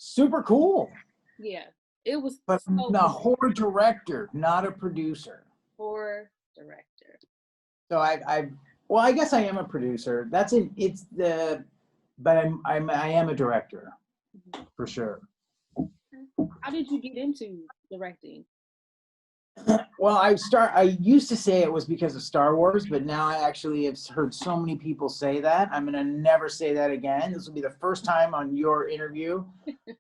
super cool. Yeah, it was. But So a horror director, not a producer. horror director. So well, I guess I am a producer. But I am a director for sure. How did you get into directing? Well, I used to say it was because of Star Wars, but now I actually have heard so many people say that. I'm going to never say that again. This will be the first time on your interview.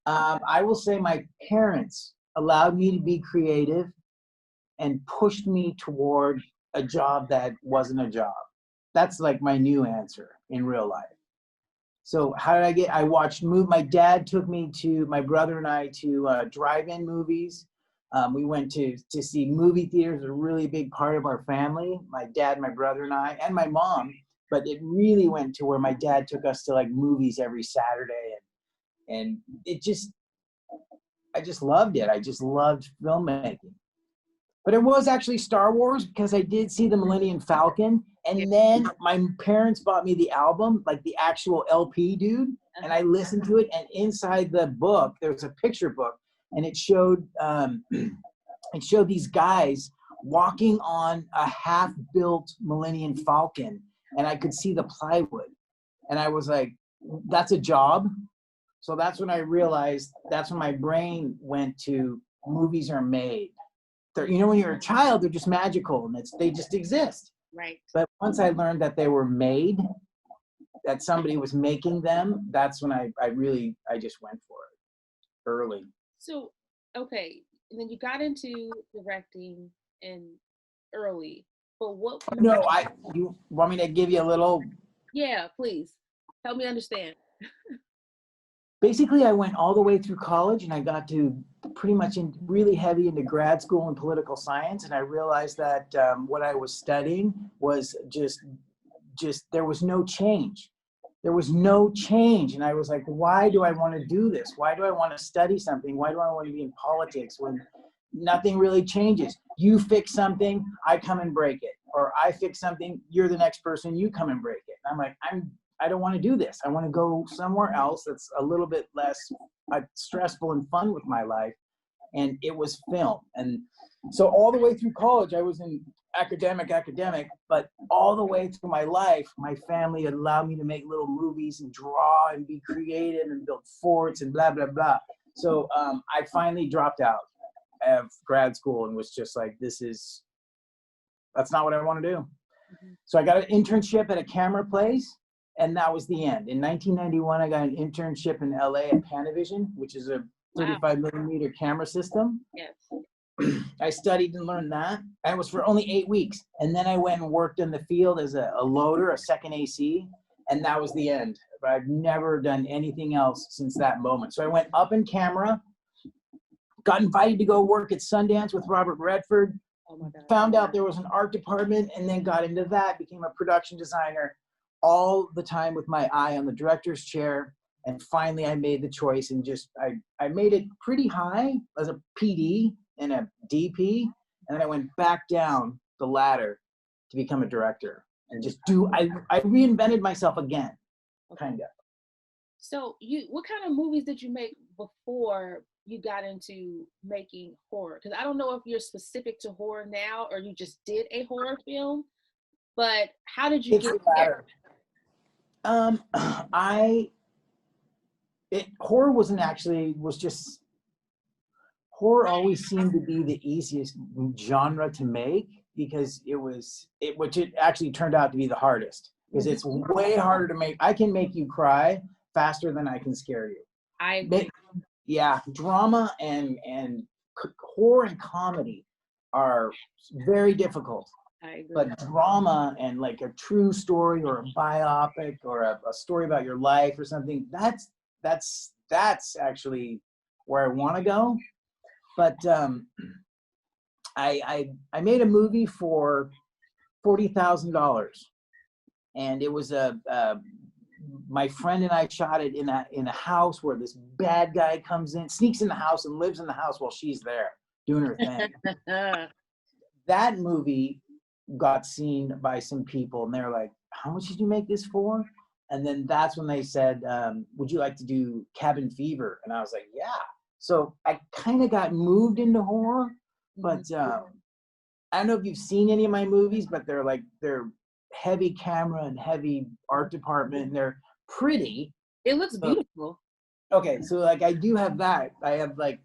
I will say my parents allowed me to be creative and pushed me toward a job that wasn't a job. That's like my new answer in real life. So how did I watched my dad took me to, my brother and I, to drive-in movies. We went to see movie theaters, a really big part of our family, my dad, my brother and I, and my mom. But it really went to where my dad took us to like movies every Saturday. And I just loved it. I just loved filmmaking. But it was actually Star Wars because I did see the Millennium Falcon. And then my parents bought me the album, like the actual LP, dude. And I listened to it. And inside the book, there was a picture book. And it showed these guys walking on a half-built Millennium Falcon. And I could see the plywood. And I was like, that's a job. So that's when I realized, that's when my brain went to movies are made. When you're a child, they're just magical and they just exist. Right. But once I learned that they were made, that somebody was making them, that's when I just went for it early. So, okay, and then you got into directing early, but what? No, you want me to give you a little? Yeah, please help me understand. Basically, I went all the way through college and I got to pretty much really heavy into grad school in political science. And I realized that what I was studying was just there was no change. There was no change. And I was like, why do I want to do this? Why do I want to study something? Why do I want to be in politics when nothing really changes? You fix something, I come and break it. Or I fix something, you're the next person, you come and break it. And I'm like, I don't want to do this. I want to go somewhere else that's a little bit less stressful and fun with my life. And it was film. And so all the way through college, I was in academic, but all the way through my life, my family allowed me to make little movies and draw and be creative and build forts and blah, blah, blah. So I finally dropped out of grad school and was just like, that's not what I want to do. Mm-hmm. So I got an internship at a camera place. And that was the end. In 1991, I got an internship in LA at Panavision, which is a 35 millimeter camera system. Yes. I studied and learned that. And it was for only 8 weeks. And then I went and worked in the field as a loader, a second AC. And that was the end. But I've never done anything else since that moment. So I went up in camera, got invited to go work at Sundance with Robert Redford. Oh my God. Found out there was an art department and then got into that, became a production designer. All the time with my eye on the director's chair. And finally I made the choice and I made it pretty high as a PD and a DP. And then I went back down the ladder to become a director and I reinvented myself again, kind of. So what kind of movies did you make before you got into making horror? Because I don't know if you're specific to horror now or you just did a horror film, but how did you get there? Horror always seemed to be the easiest genre to make because which it actually turned out to be the hardest because it's way harder to make. I can make you cry faster than I can scare you. I agree. Drama and horror and comedy are very difficult. I agree. But drama and like a true story or a biopic or a story about your life or something, that's actually where I want to go. But I made a movie for $40,000, and it was my friend and I shot it in a house where this bad guy comes in, sneaks in the house and lives in the house while she's there doing her thing. That movie got seen by some people and they're like, how much did you make this for? And then that's when they said, would you like to do Cabin Fever? And I was like, yeah. So I kind of got moved into horror, but I don't know if you've seen any of my movies, but they're heavy camera and heavy art department, and they're pretty. It looks beautiful. Okay, so like I do have that. I have like,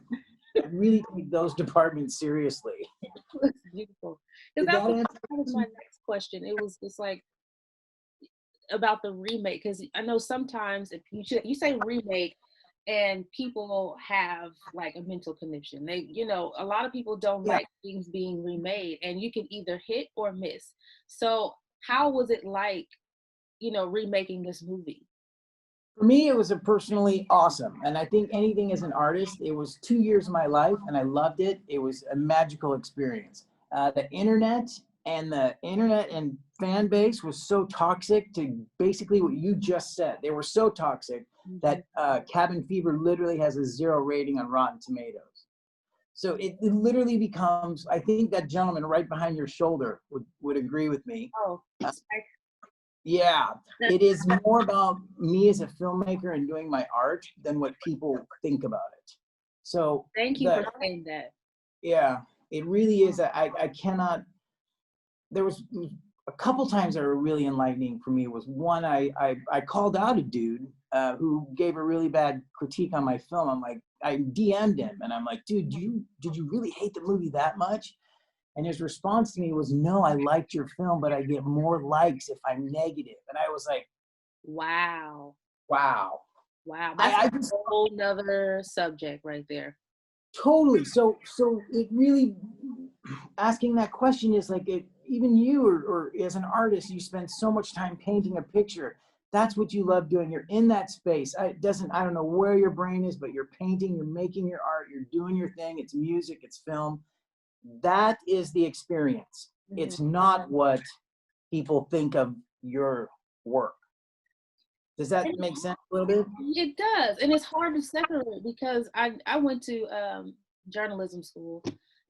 I really take those departments seriously. It looks beautiful. Because that was my next question. It was just like about the remake, because I know sometimes if you say remake and people have like a mental connection, they, you know, a lot of people don't like things being remade, and you can either hit or miss. So how was it like, you know, remaking this movie? For me, it was personally awesome. And I think anything as an artist, it was 2 years of my life and I loved it. It was a magical experience. The internet and fan base was so toxic to basically what you just said. They were so toxic that Cabin Fever literally has a 0 rating on Rotten Tomatoes. So it literally becomes, I think that gentleman right behind your shoulder would agree with me. Oh, yeah, it is more about me as a filmmaker and doing my art than what people think about it. So thank you for saying that. Yeah, it really is. I cannot. There was a couple times that were really enlightening for me. Was one I called out a dude who gave a really bad critique on my film. I'm like, I DM'd him and I'm like, dude, did you really hate the movie that much? And his response to me was, no, I liked your film, but I get more likes if I'm negative. And I was like, wow. That's a whole nother subject right there. Totally. So it really, asking that question is like, even you or as an artist, you spend so much time painting a picture. That's what you love doing. You're in that space. I don't know where your brain is, but you're painting, you're making your art, you're doing your thing. It's music, it's film. That is the experience. It's not what people think of your work. Does that make sense a little bit? It does. And it's hard to separate because I went to journalism school,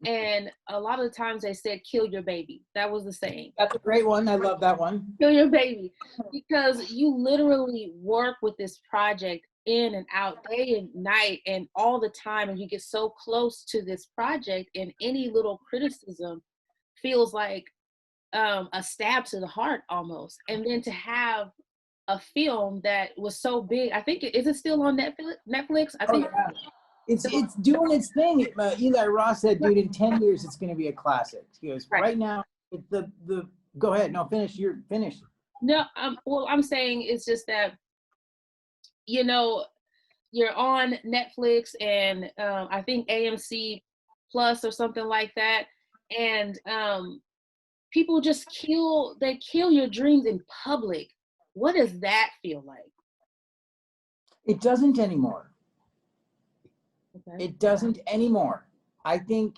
and a lot of the times they said, kill your baby. That was the saying. That's a great one. I love that one. Kill your baby. Because you literally work with this project in and out, day and night, and all the time, and you get so close to this project, and any little criticism feels like a stab to the heart almost. And then to have a film that was so big, I think, is it still on Netflix? I think it's doing its thing. Eli Roth said, dude, in 10 years it's going to be a classic. He goes, right now, go ahead. No, you're finished. No, well, I'm saying it's just that, you know, you're on Netflix and I think AMC Plus or something like that, and people just kill your dreams in public. What does that feel like? It doesn't anymore. Okay. It doesn't anymore. I think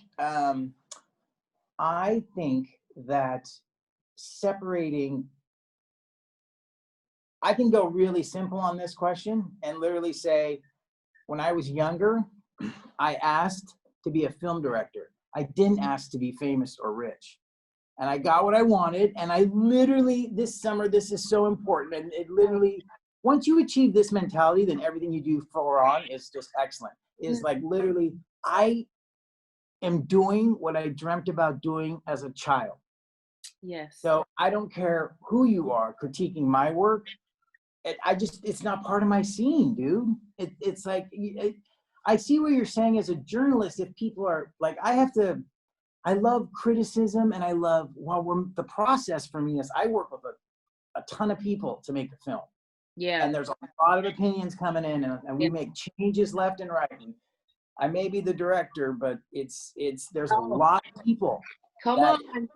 that separating, I can go really simple on this question and literally say, when I was younger, I asked to be a film director. I didn't ask to be famous or rich. And I got what I wanted. And I literally, this summer, this is so important. And it literally, once you achieve this mentality, then everything you do forward on is just excellent. Is like literally, I am doing what I dreamt about doing as a child. Yes. So I don't care who you are critiquing my work. It's not part of my scene, dude. It's like, I see what you're saying as a journalist. If people are like, I love criticism, and I love, the process for me is I work with a ton of people to make a film. Yeah. And there's a lot of opinions coming in, and we make changes left and right. And I may be the director, but there's a lot of people. Come on.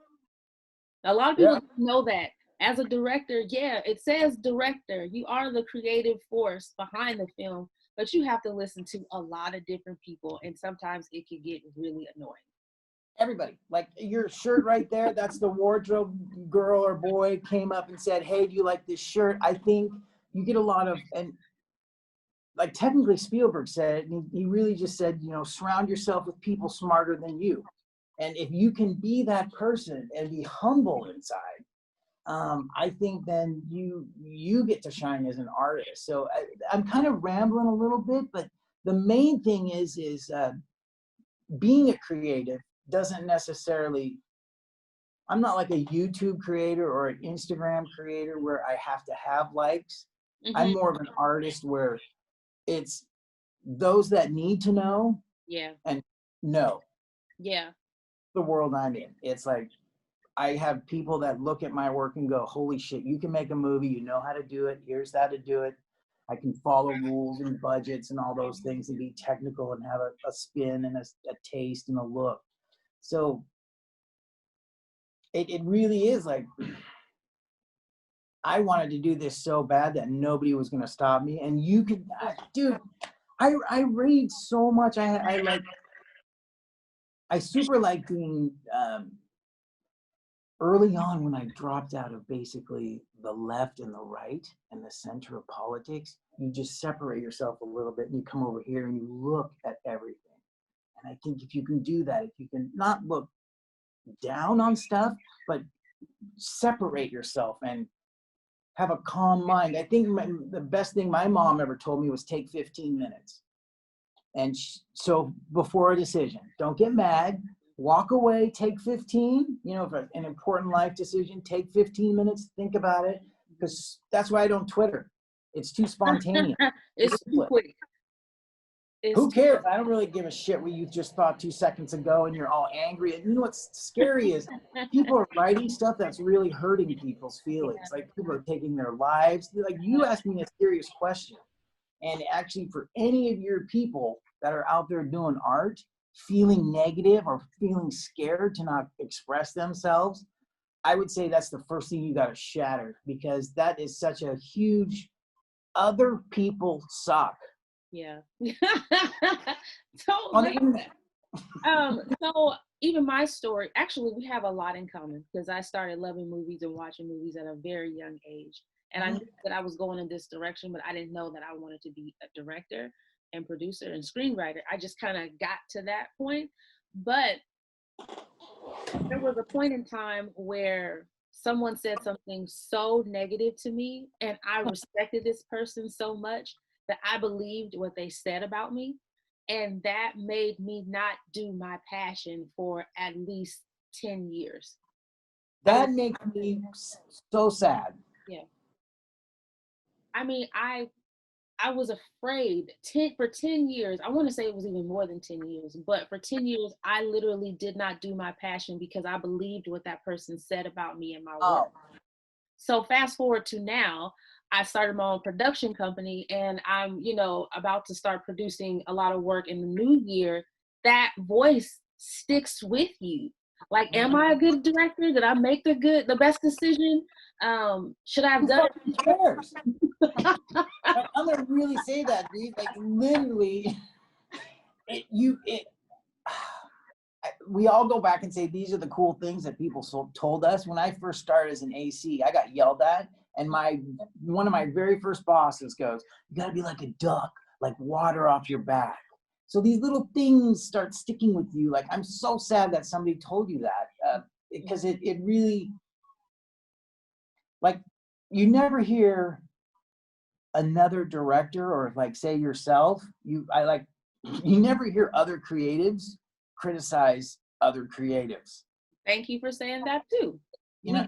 A lot of people know that. As a director, it says director. You are the creative force behind the film, but you have to listen to a lot of different people, and sometimes it can get really annoying. Everybody, like your shirt right there, that's the wardrobe girl or boy came up and said, hey, do you like this shirt? I think you get a lot of, and like technically Spielberg said, he really just said, surround yourself with people smarter than you. And if you can be that person and be humble inside, I think then you get to shine as an artist. So I'm kind of rambling a little bit, but the main thing is being a creative doesn't necessarily, I'm not like a YouTube creator or an Instagram creator where I have to have likes. I'm more of an artist where it's those that need to know and know the world I'm in. It's like I have people that look at my work and go, holy shit, you can make a movie, you know how to do it, here's how to do it. I can follow rules and budgets and all those things and be technical and have a spin and a taste and a look. So it really is like, I wanted to do this so bad that nobody was going to stop me. And you could, dude, I read so much. I super like being, early on when I dropped out of basically the left and the right and the center of politics, you just separate yourself a little bit and you come over here and you look at everything. And I think if you can do that, if you can not look down on stuff, but separate yourself and have a calm mind. I think the best thing my mom ever told me was take 15 minutes. And so before a decision, don't get mad, walk away, take 15, you know, if an important life decision, take 15 minutes, think about it, because that's why I don't Twitter. It's too spontaneous. It's too quick. Who cares? I don't really give a shit what you just thought 2 seconds ago and you're all angry. And you know what's scary is people are writing stuff that's really hurting people's feelings. Like people are taking their lives. Like you asked me a serious question. And actually for any of your people that are out there doing art, feeling negative or feeling scared to not express themselves, I would say that's the first thing you got to shatter, because that is such a huge, other people suck. Yeah. On the internet. So even my story, actually we have a lot in common, because I started loving movies and watching movies at a very young age. And I knew that I was going in this direction, but I didn't know that I wanted to be a director and producer and screenwriter. I just kind of got to that point. But there was a point in time where someone said something so negative to me, and I respected this person so much that I believed what they said about me. And that made me not do my passion for at least 10 years. That makes me so sad. Yeah. I mean, I was afraid for 10 years. I want to say it was even more than 10 years, but for 10 years, I literally did not do my passion because I believed what that person said about me and my work. So fast forward to now, I started my own production company, and I'm, you know, about to start producing a lot of work in the new year. That voice sticks with you. Like, am I a good director? Did I make the best decision? Should I have done it? I'm gonna really say that, dude. Like literally, we all go back and say these are the cool things that people told us. When I first started as an AC, I got yelled at, and one of my very first bosses goes, "You gotta be like a duck, like water off your back." So these little things start sticking with you. Like, I'm so sad that somebody told you that, because it really, like, you never hear another director, or like say yourself, you never hear other creatives criticize other creatives. Thank you for saying that too. You know,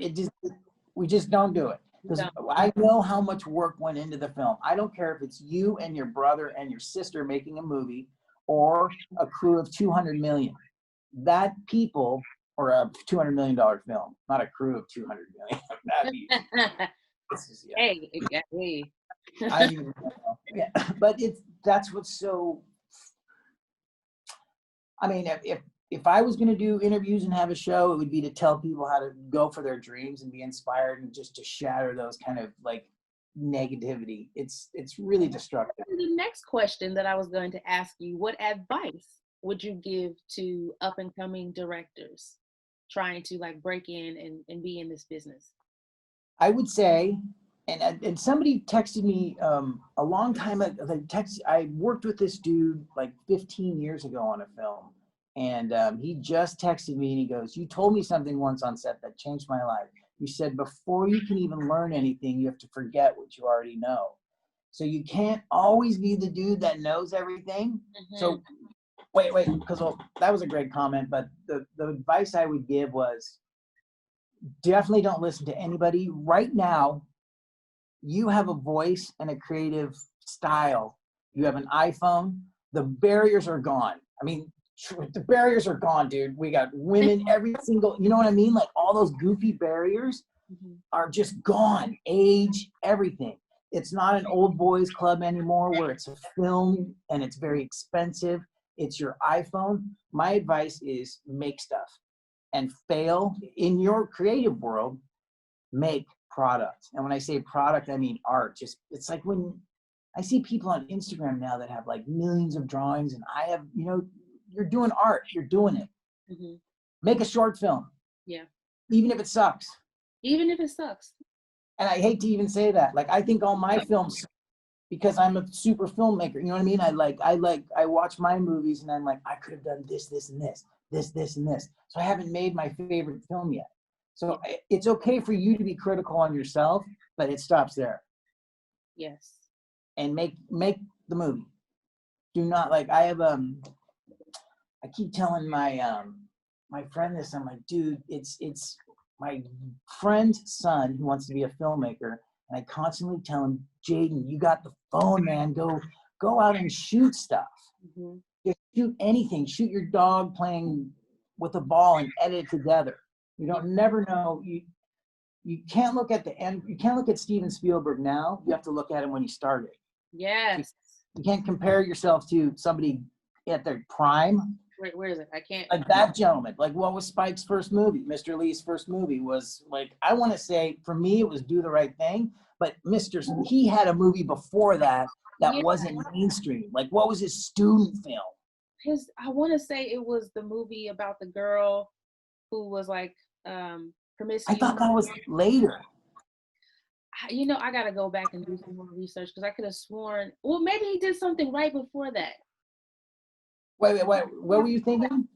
we just don't do it, because I know how much work went into the film. I don't care if it's you and your brother and your sister making a movie, or a crew of 200 million. That people, or a $200 million film, not a crew of 200 million. That'd be, Hey. I mean, yeah, but that's what's so. I mean, if I was going to do interviews and have a show, it would be to tell people how to go for their dreams and be inspired, and just to shatter those kind of like negativity. It's really destructive. The next question that I was going to ask you: what advice would you give to up and coming directors trying to like break in and be in this business? I would say, and somebody texted me a long time ago. I worked with this dude like 15 years ago on a film, and he just texted me and he goes, "You told me something once on set that changed my life. You said before you can even learn anything, you have to forget what you already know. So you can't always be the dude that knows everything. So wait, because that was a great comment, but the advice I would give was definitely don't listen to anybody. Right now, you have a voice and a creative style. You have an iPhone. The barriers are gone. I mean, the barriers are gone, dude. We got women, every single, you know what I mean? Like all those goofy barriers are just gone. Age, everything. It's not an old boys club anymore where it's a film and it's very expensive. It's your iPhone. My advice is make stuff and fail in your creative world. Make product. And when I say product, I mean art. Just, it's like when I see people on Instagram now that have like millions of drawings, and I have, you know, you're doing art, you're doing it. Make a short film. Yeah. Even if it sucks. Even if it sucks. And I hate to even say that. Like, I think all my films, because I'm a super filmmaker, you know what I mean? I watch my movies and I'm like, I could have done this, this, and this, this, and this. So I haven't made my favorite film yet. So it's okay for you to be critical on yourself, but it stops there. Yes. And make the movie. Do not, like, I have I keep telling my my friend this. I'm like, dude, it's my friend's son who wants to be a filmmaker, and I constantly tell him, Jaden, you got the phone, man. Go out and shoot stuff. Just shoot anything. Shoot your dog playing with a ball and edit it together. You don't never know. You can't look at the end. You can't look at Steven Spielberg now. You have to look at him when he started. Yes. You can't compare yourself to somebody at their prime. Where is it? I can't. Like that gentleman. Like, what was Spike's first movie? Mr. Lee's first movie was, like, I want to say, for me, it was Do the Right Thing. But he had a movie before that wasn't mainstream. Like, what was his student film? I want to say it was the movie about the girl who was like promiscuous. I thought that was later. You know, I got to go back and do some more research because I could have sworn, well, maybe he did something right before that. Wait. What were you thinking?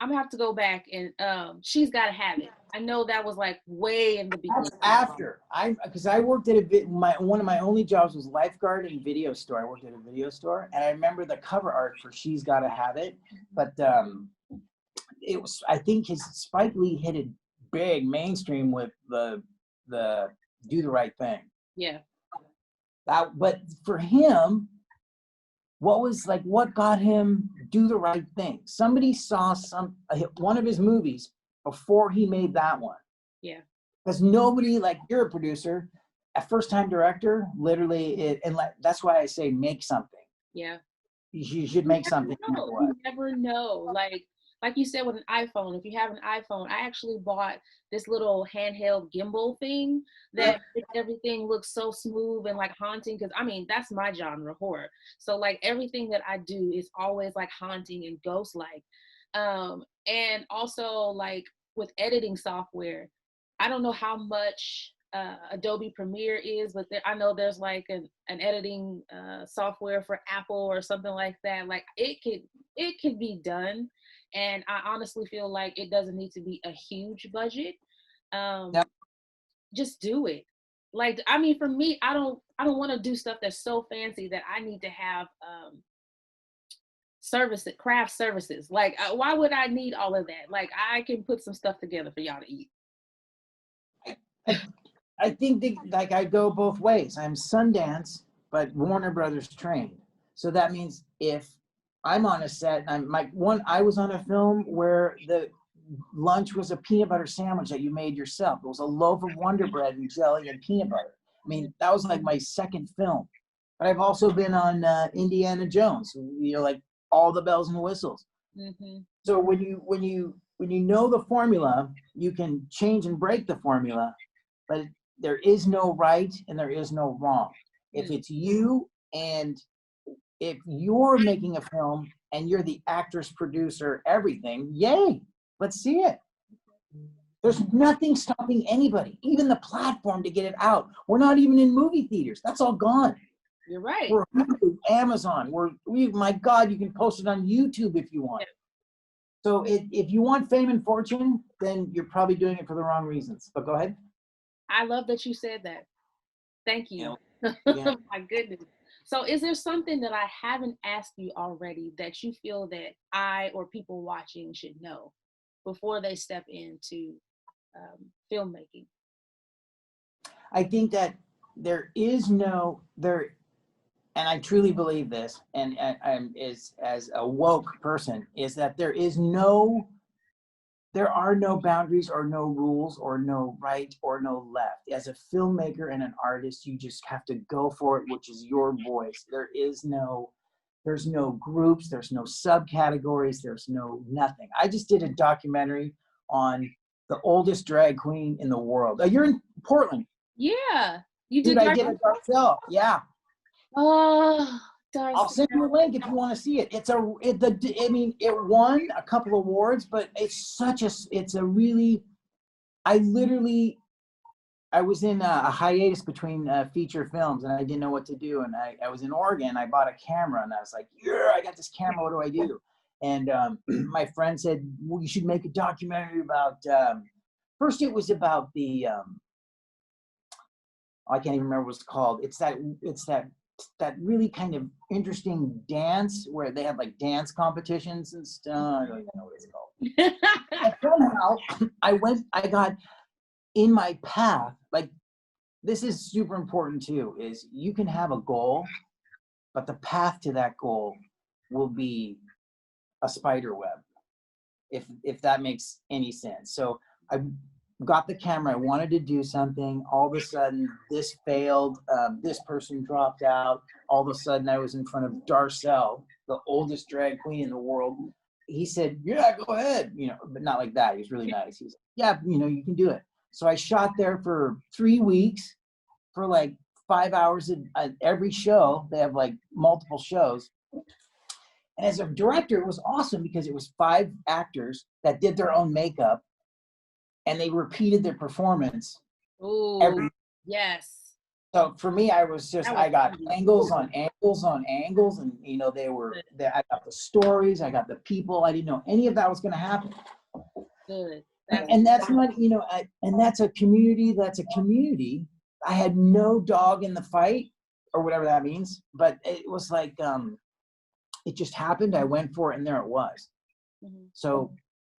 I'm gonna have to go back and She's Gotta Have It. I know that was like way in the beginning. That's after. Because I worked at one of my only jobs was lifeguard and video store. I worked at a video store, and I remember the cover art for She's Gotta Have It. But it was, I think Spike Lee hit it big mainstream with the Do the Right Thing. Yeah. But for him, what got him Do the Right Thing? Somebody saw one of his movies before he made that one. Yeah. Because nobody, like, you're a producer, a first-time director, literally, that's why I say make something. Yeah. You should make something. You never know. Like you said with an iPhone, if you have an iPhone, I actually bought this little handheld gimbal thing that makes everything looks so smooth and like haunting. Cause I mean, that's my genre, horror. So like everything that I do is always like haunting and ghost-like. And also like with editing software, I don't know how much Adobe Premiere is, but I know there's like an editing software for Apple or something like that. Like it could be done. And I honestly feel like it doesn't need to be a huge budget. Yep. Just do it. Like, I mean, for me, I don't want to do stuff that's so fancy that I need to have craft services. Like, why would I need all of that? Like, I can put some stuff together for y'all to eat. I think like I go both ways. I'm Sundance, but Warner Brothers trained. So that means if I'm on a set, I was on a film where the lunch was a peanut butter sandwich that you made yourself. It was a loaf of Wonder Bread and jelly and peanut butter. I mean, that was like my second film. But I've also been on Indiana Jones, you know, like all the bells and whistles. Mm-hmm. So when you know the formula, you can change and break the formula, but there is no right and there is no wrong. If it's you, and if you're making a film and you're the actress, producer, everything, yay, let's see it. There's nothing stopping anybody, even the platform, to get it out. We're not even in movie theaters. That's all gone. You're right. We're Amazon. My God, you can post it on YouTube if you want. Yeah. So if you want fame and fortune, then you're probably doing it for the wrong reasons. But go ahead. I love that you said that. Thank You you. know, yeah. My goodness. So is there something that I haven't asked you already that you feel that I or people watching should know before they step into filmmaking? I think that there is no there, and I truly believe this, and I'm is as a woke person, is that there are no boundaries or no rules or no right or no left. As a filmmaker and an artist, you just have to go for it, which is your voice. There's no groups, there's no subcategories, there's no nothing. I just did a documentary on the oldest drag queen in the world. You're in Portland. Yeah. You Dude, did I that? did it myself. Yeah. Oh, Darcy. I'll send you a link if you want to see it. I mean, it won a couple awards, but it's a really, I was in a hiatus between feature films and I didn't know what to do. And I was in Oregon, I bought a camera and I was like, yeah, I got this camera, what do I do? And my friend said, well, you should make a documentary about, first it was about I can't even remember what it's called. It's that really kind of interesting dance where they have like dance competitions and stuff. I don't even know what it's called. But somehow I got in my path, like this is super important too, is you can have a goal, but the path to that goal will be a spider web, if that makes any sense. So I got the camera, I wanted to do something, all of a sudden this failed, this person dropped out, all of a sudden I was in front of Darcel, the oldest drag queen in the world. He said, yeah, go ahead, but not like that. He was really nice. He's like, yeah, you can do it. So I shot there for 3 weeks for like 5 hours at every show. They have like multiple shows. And as a director, it was awesome because it was 5 actors that did their own makeup and they repeated their performance. Oh, yes. So for me, I got angles on angles on angles, and I got the stories, I got the people. I didn't know any of that was going to happen. Good. And that's not, and that's a community. I had no dog in the fight, or whatever that means. But it was like, it just happened. I went for it, and there it was. Mm-hmm. So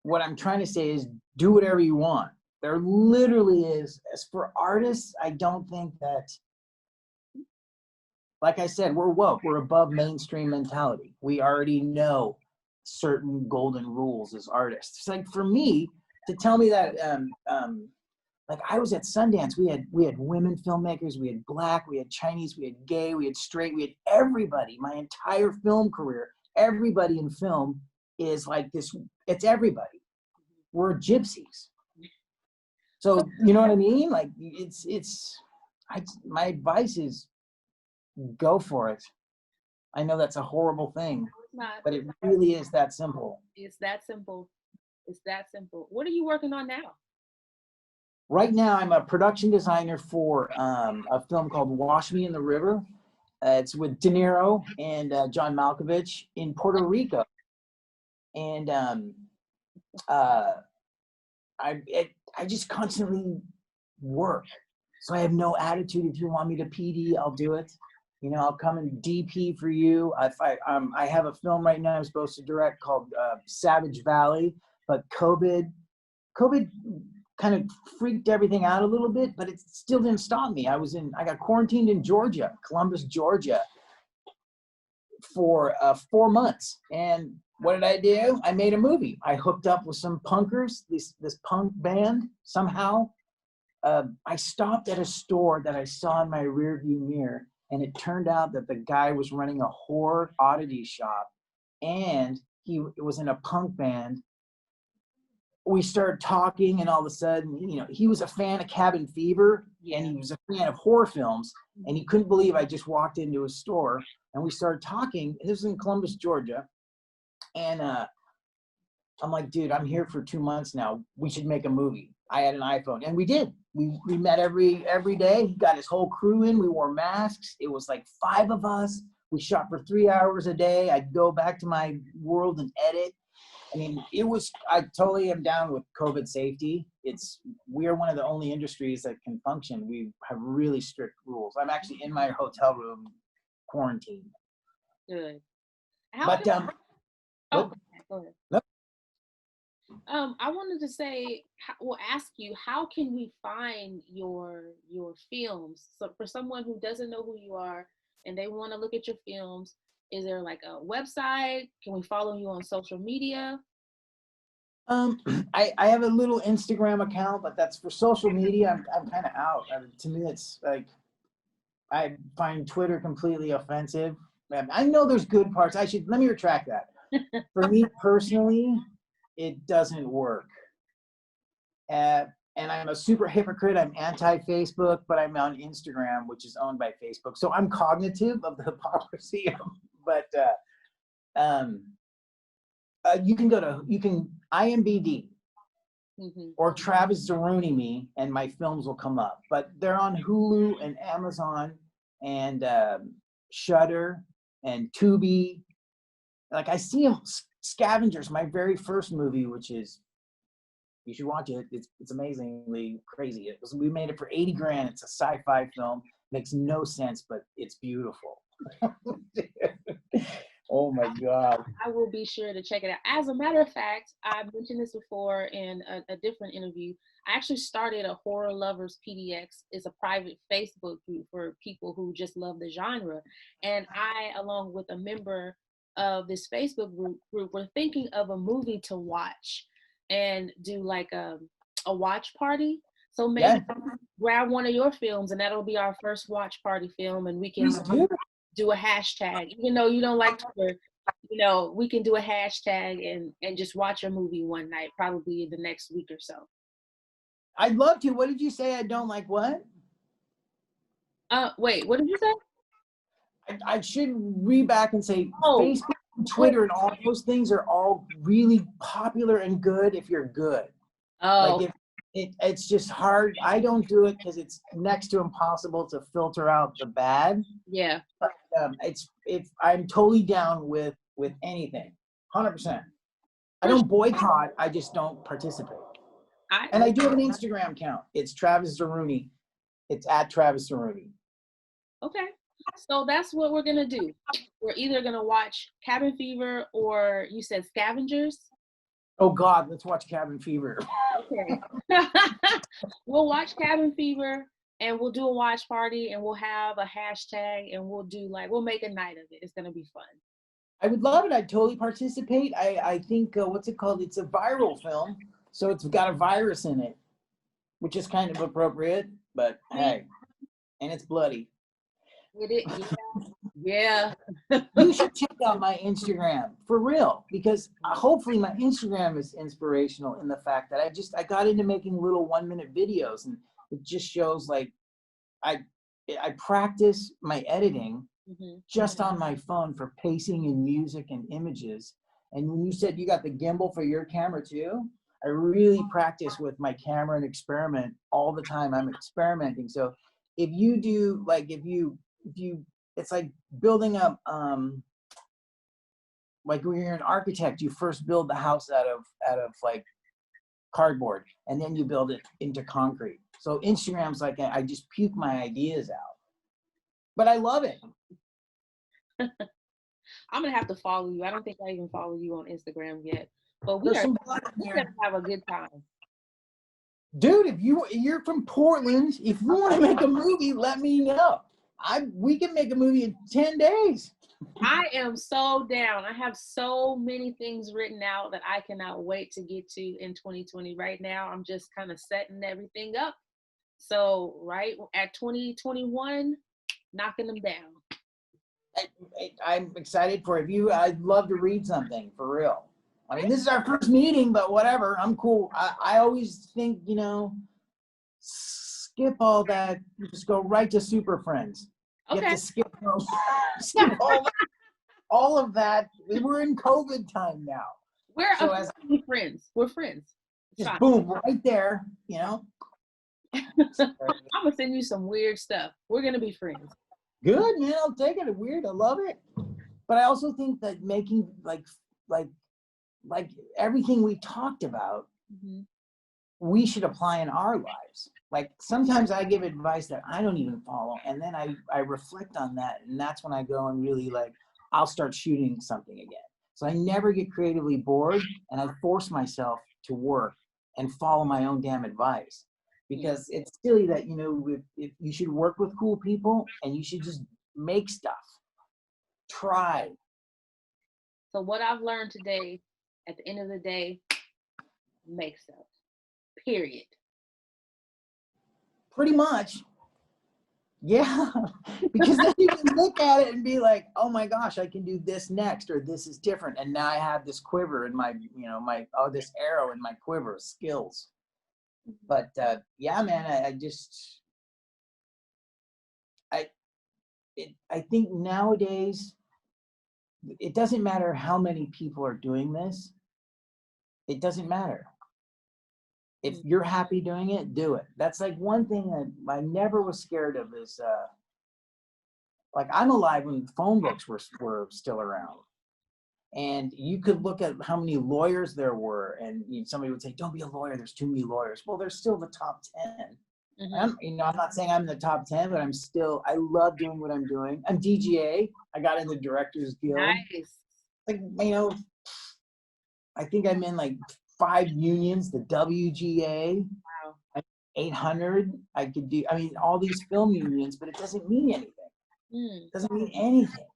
what I'm trying to say is, do whatever you want. There literally is. As for artists, I don't think that. Like I said, we're woke. We're above mainstream mentality. We already know certain golden rules as artists. It's like for me to tell me that, like I was at Sundance. We had women filmmakers. We had Black. We had Chinese. We had gay. We had straight. We had everybody. My entire film career, everybody in film is like this. It's everybody. We're gypsies. So you know what I mean? Like my advice is, go for it. I know that's a horrible thing, but it really is that simple. It's that simple. It's that simple. What are you working on now? Right now, I'm a production designer for a film called Wash Me in the River. It's with De Niro and John Malkovich in Puerto Rico. And I just constantly work. So I have no attitude. If you want me to PD, I'll do it. I'll come and DP for you. I have a film right now I'm supposed to direct called Savage Valley, but COVID kind of freaked everything out a little bit, but it still didn't stop me. I got quarantined in Georgia, Columbus, Georgia, for 4 months. And what did I do? I made a movie. I hooked up with some punkers, this punk band somehow. I stopped at a store that I saw in my rearview mirror, and it turned out that the guy was running a horror oddity shop, and he was in a punk band. We started talking, and all of a sudden, he was a fan of Cabin Fever, and he was a fan of horror films, and he couldn't believe I just walked into a store, and we started talking. This was in Columbus, Georgia, and I'm like, dude, I'm here for 2 months now. We should make a movie. I had an iPhone, and we did. We met every day. He got his whole crew in. We wore masks. It was like 5 of us. We shot for 3 hours a day. I'd go back to my world and edit. I mean, I totally am down with COVID safety. We're one of the only industries that can function. We have really strict rules. I'm actually in my hotel room quarantined. Good. But, go ahead. Nope. I wanted to say, ask you, how can we find your films? So for someone who doesn't know who you are and they want to look at your films, is there like a website? Can we follow you on social media? I have a little Instagram account, but that's for social media. I'm kind of out. To me, it's like, I find Twitter completely offensive. I know there's good parts. Let me retract that. For me personally, it doesn't work. And I'm a super hypocrite. I'm anti-Facebook, but I'm on Instagram, which is owned by Facebook. So I'm cognitive of the hypocrisy. But you can IMDb or TravisZariwny me, and my films will come up. But they're on Hulu and Amazon and Shudder and Tubi. Like, I see them. Scavengers, my very first movie, which is, you should watch it. It's amazingly crazy. We made it for 80 grand. It's a sci-fi film. Makes no sense, but it's beautiful. Oh my God. I will be sure to check it out. As a matter of fact, I mentioned this before in a different interview. I actually started a Horror Lovers PDX. It's a private Facebook group for people who just love the genre. And I, along with a member of this Facebook group, we're thinking of a movie to watch and do like a watch party. So maybe grab one of your films and that'll be our first watch party film, and we can do a hashtag. Even though you don't like Twitter, we can do a hashtag and just watch a movie one night, probably the next week or so. I'd love to. What did you say? I don't like what? Wait, what did you say? I should read back and say Facebook, Twitter, and all those things are all really popular and good if you're good. Oh. Like, it's just hard. I don't do it because it's next to impossible to filter out the bad. Yeah. But I'm totally down with anything, 100%. I don't boycott. I just don't participate. And I do have an Instagram account. It's TravisZariwny. It's at TravisZariwny. Okay. So that's what we're going to do. We're either going to watch Cabin Fever or you said Scavengers. Oh God, let's watch Cabin Fever. Okay. We'll watch Cabin Fever and we'll do a watch party and we'll have a hashtag and we'll make a night of it. It's going to be fun. I would love it. I'd totally participate. I think, what's it called? It's a viral film. So it's got a virus in it, which is kind of appropriate, but hey, and it's bloody. It is, yeah. You should check out my Instagram for real, because hopefully my Instagram is inspirational in the fact that I got into making little 1-minute videos, and it just shows like I practice my editing just on my phone for pacing and music and images. And when you said you got the gimbal for your camera too, I really practice with my camera and experiment all the time. I'm experimenting. So if you do, like, if you, it's like building up, like when you're an architect, you first build the house out of like cardboard, and then you build it into concrete. So Instagram's like, I just puke my ideas out, but I love it. I'm gonna have to follow you. I don't think I even follow you on Instagram yet, but we're gonna have a good time. Dude, if you're from Portland, if you want to make a movie, let me know. We can make a movie in 10 days. I am so down. I have so many things written out that I cannot wait to get to in 2020. Right now, I'm just kind of setting everything up. So right at 2021, knocking them down. I'm excited for it. I'd love to read something for real. I mean, this is our first meeting, but whatever. I'm cool. I always think, skip all that. Just go right to Super Friends. You have to skip all of that. We're in COVID time now. We're friends. We're friends. Just boom, right there, I'm gonna send you some weird stuff. We're gonna be friends. Good, man. I'll take it. Weird. I love it. But I also think that making like like everything we talked about, we should apply in our lives. Like sometimes I give advice that I don't even follow, and then I reflect on that, and that's when I go and really like, I'll start shooting something again. So I never get creatively bored, and I force myself to work and follow my own damn advice, because it's silly that, you know, if you should work with cool people and you should just make stuff. Try. So what I've learned today, at the end of the day, make stuff. Period. Pretty much. Yeah. Because then you can look at it and be like, oh my gosh, I can do this next, or this is different. And now I have this quiver in my, you know, this arrow in my quiver of skills. But yeah, man, I think nowadays, it doesn't matter how many people are doing this. It doesn't matter. If you're happy doing it, do it. That's like one thing that I never was scared of is, like I'm alive when phone books were still around. And you could look at how many lawyers there were, and somebody would say, don't be a lawyer, there's too many lawyers. Well, there's still the top 10. I'm not saying I'm in the top 10, but I love doing what I'm doing. I'm DGA. I got in the Directors Guild. Nice. Like, you know, I think I'm in like 5 unions, the WGA, Wow. 800. I could do, I mean, all these film unions, but it doesn't mean anything. It doesn't mean anything.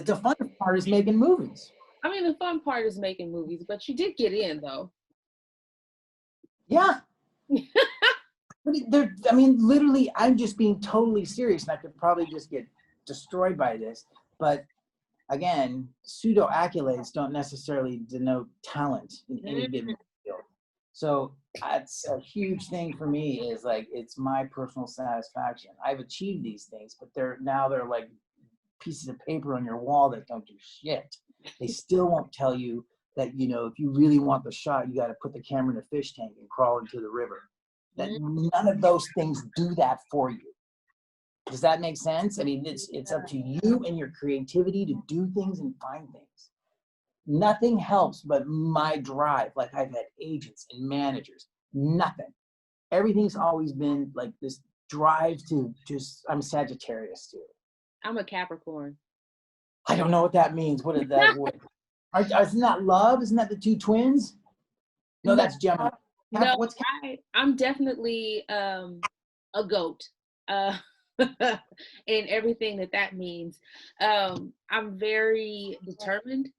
The fun part is making movies. I mean, the fun part is making movies, but you did get in, though. Yeah. But I mean, literally, I'm just being totally serious, and I could probably just get destroyed by this. But again, pseudo accolades don't necessarily denote talent in any given field. So that's a huge thing for me, is like, it's my personal satisfaction. I've achieved these things, but they're like pieces of paper on your wall that don't do shit. They still won't tell you that, you know, if you really want the shot, you got to put the camera in a fish tank and crawl into the river. That none of those things do that for you. Does that make sense? I mean, it's up to you and your creativity to do things and find things. Nothing helps but my drive. Like, I've had agents and managers, nothing. Everything's always been like this drive to just, I'm Sagittarius too. I'm a Capricorn. I don't know what that means. What is that? Isn't that love? Isn't that the two twins? No, that's Gemini. No, I'm definitely a goat in everything that means. I'm very determined,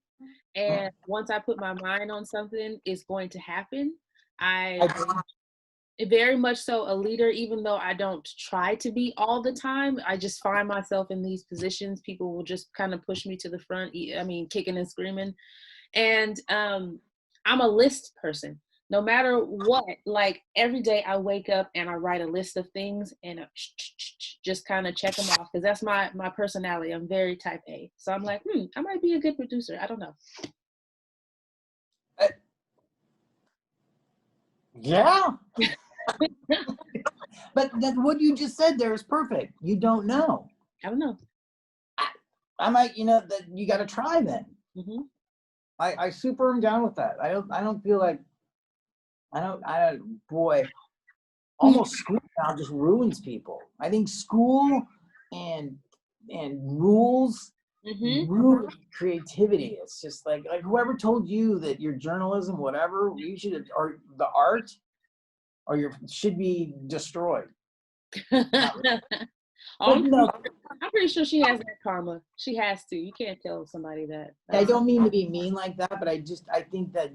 and once I put my mind on something, it's going to happen. I very much so a leader, even though I don't try to be all the time. I just find myself in these positions. People will just kind of push me to the front. I mean, kicking and screaming. And I'm a list person. No matter what, like every day I wake up and I write a list of things and just kind of check them off, because that's my personality. I'm very type A. So I'm like, I might be a good producer. I don't know. Yeah. But what you just said there is perfect. You don't know. I don't know. I might, you know, that you got to try then. I super am down with that. I don't feel like, boy, almost school now just ruins people. I think school and rules ruin creativity. It's just like whoever told you that your journalism, whatever, you should, or the art, or should be destroyed. I'm pretty sure she has that karma. She has to. You can't tell somebody that. I don't mean to be mean like that, but I think that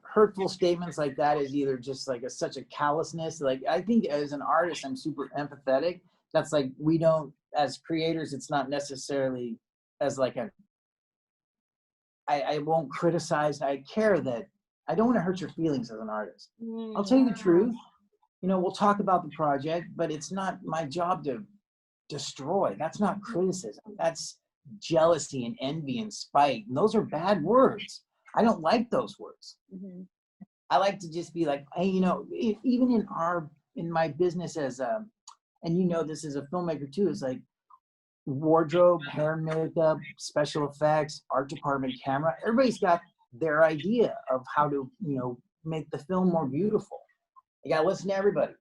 hurtful statements like that is either just like such a callousness. Like, I think as an artist, I'm super empathetic. That's like, we don't, as creators, it's not necessarily as like I won't criticize. I care that I don't want to hurt your feelings as an artist. I'll tell you the truth. You know, we'll talk about the project, but it's not my job to destroy. That's not criticism. That's jealousy and envy and spite. And those are bad words. I don't like those words. I like to just be like, hey, you know, even in my business as and you know this as a filmmaker too, is like, wardrobe, hair and makeup, special effects, art department, camera. Everybody's got their idea of how to, make the film more beautiful. You gotta listen to everybody.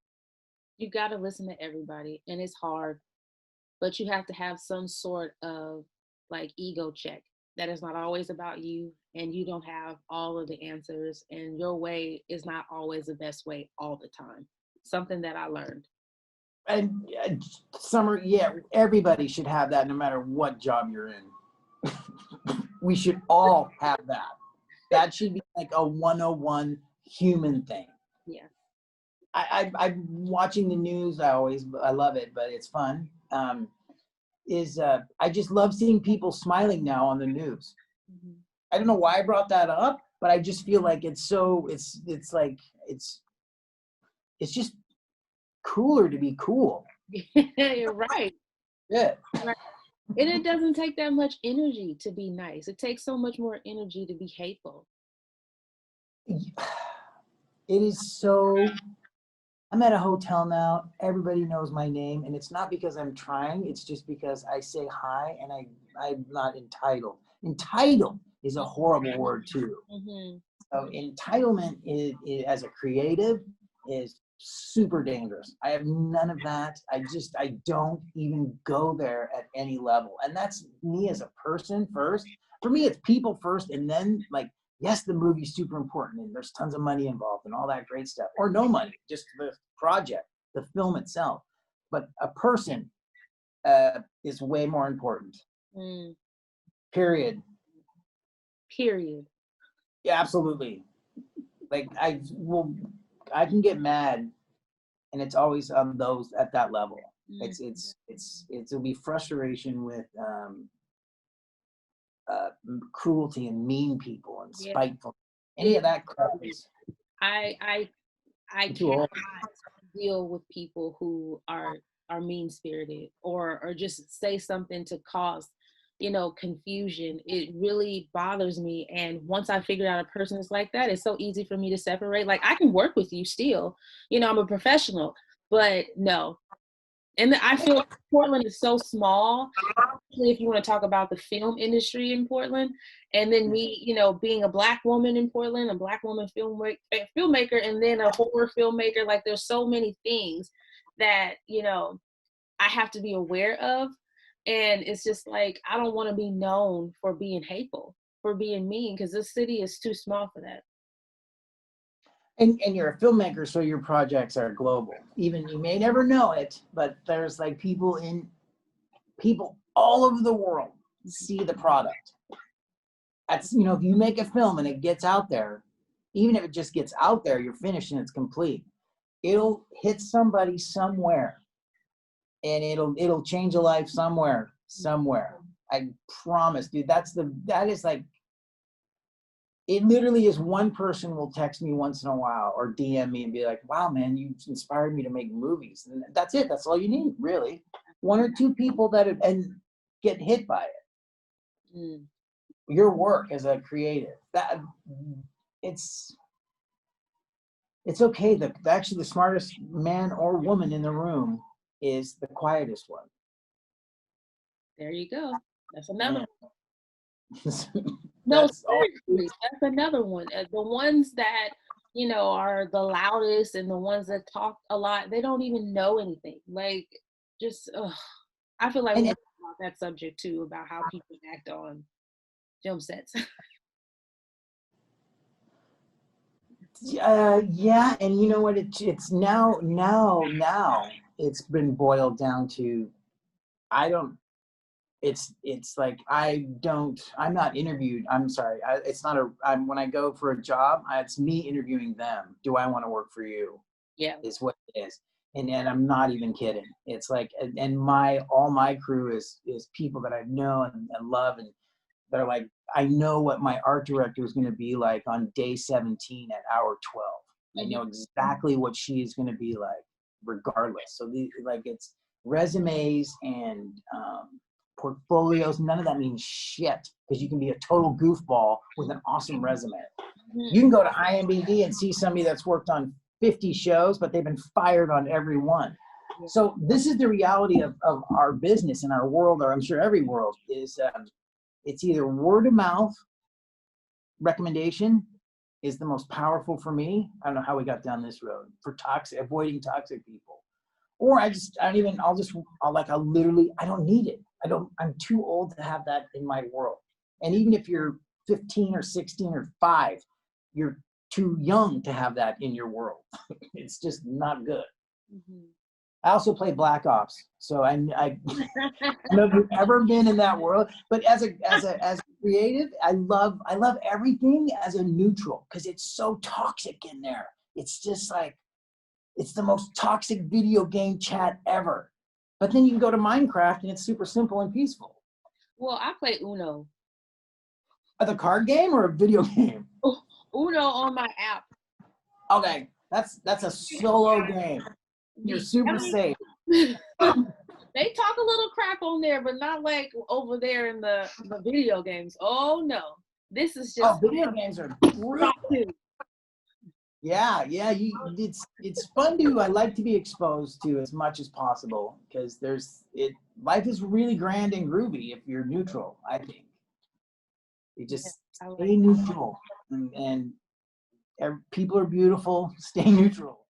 You got to listen to everybody, and it's hard, but you have to have some sort of like ego check that is not always about you, and you don't have all of the answers, and your way is not always the best way all the time. Something that I learned. And Summer, yeah, everybody should have that no matter what job you're in. We should all have that. That should be like a 101 human thing. Yeah. I'm watching the news. I love it, but it's fun. I just love seeing people smiling now on the news. Mm-hmm. I don't know why I brought that up, but I just feel like it's just cooler to be cool. You're right. Yeah. Right. And it doesn't take that much energy to be nice. It takes so much more energy to be hateful. It is so. I'm at a hotel now. Everybody knows my name, and it's not because I'm trying. It's just because I say hi, and I'm not entitled. Entitled is a horrible word too. Mm-hmm. So entitlement is, as a creative, is super dangerous. I have none of that. I don't even go there at any level. And that's me as a person first. For me, it's people first, and then yes, the movie's super important and there's tons of money involved and all that great stuff. Or no money, just the project, the film itself. But a person is way more important. Mm. Period. Yeah, absolutely. I can get mad, and it's always on those at that level. It'll be frustration with cruelty and mean people and spiteful. Any of that crap is. I cannot deal with people who are mean spirited or just say something to cause confusion. It really bothers me. And once I figure out a person is like that, it's so easy for me to separate. Like, I can work with you still, I'm a professional, but no. And I feel Portland is so small, especially if you want to talk about the film industry in Portland. And then me, being a Black woman in Portland, a Black woman filmmaker, and then a horror filmmaker. Like, there's so many things that, I have to be aware of. And it's just like, I don't want to be known for being hateful, for being mean, because this city is too small for that. And you're a filmmaker, so your projects are global. Even you may never know it, but there's people all over the world see the product. That's, if you make a film and it gets out there, even if it just gets out there, you're finished and it's complete. It'll hit somebody somewhere. And it'll change a life somewhere. I promise, dude. It literally is one person will text me once in a while or DM me and be like, wow, man, you inspired me to make movies. And that's it. That's all you need, really. One or two people and get hit by it. Mm. Your work as a creative, it's okay. Actually, the smartest man or woman in the room is the quietest one. There you go. That's another one. No, seriously, that's another one. The ones that, are the loudest and the ones that talk a lot, they don't even know anything. I feel like we talk about that subject too, about how people act on film sets. Yeah, and you know what? It's now it's been boiled down to, I'm not interviewed. I'm sorry. When I go for a job, it's me interviewing them. Do I want to work for you? Yeah. Is what it is. And I'm not even kidding. It's and all my crew is people that I know and love, and they're like, I know what my art director is going to be like on day 17 at hour 12. I know exactly what she is going to be like, regardless. So it's resumes and portfolios. None of that means shit, because you can be a total goofball with an awesome resume. You can go to IMDb and see somebody that's worked on 50 shows, but they've been fired on every one. So this is the reality of our business and our world, or I'm sure every world, is it's either word of mouth recommendation is the most powerful for me. I don't know how we got down this road for avoiding toxic people. Or I don't need it. I'm too old to have that in my world. And even if you're 15 or 16 or 5, you're too young to have that in your world. It's just not good. Mm-hmm. I also play Black Ops, so I don't know if you've ever been in that world. But as a creative, I love everything as a neutral because it's so toxic in there. It's just like it's the most toxic video game chat ever. But then you can go to Minecraft and it's super simple and peaceful. Well, I play Uno. The card game or a video game? Uno on my app. Okay, that's a solo game. You're super safe. They talk a little crap on there, but not like over there in the video games. Oh no, this is just video games are brutal. Yeah, it's fun I like to be exposed to as much as possible because life is really grand and groovy if you're neutral. I think you just stay neutral and people are beautiful. Stay neutral.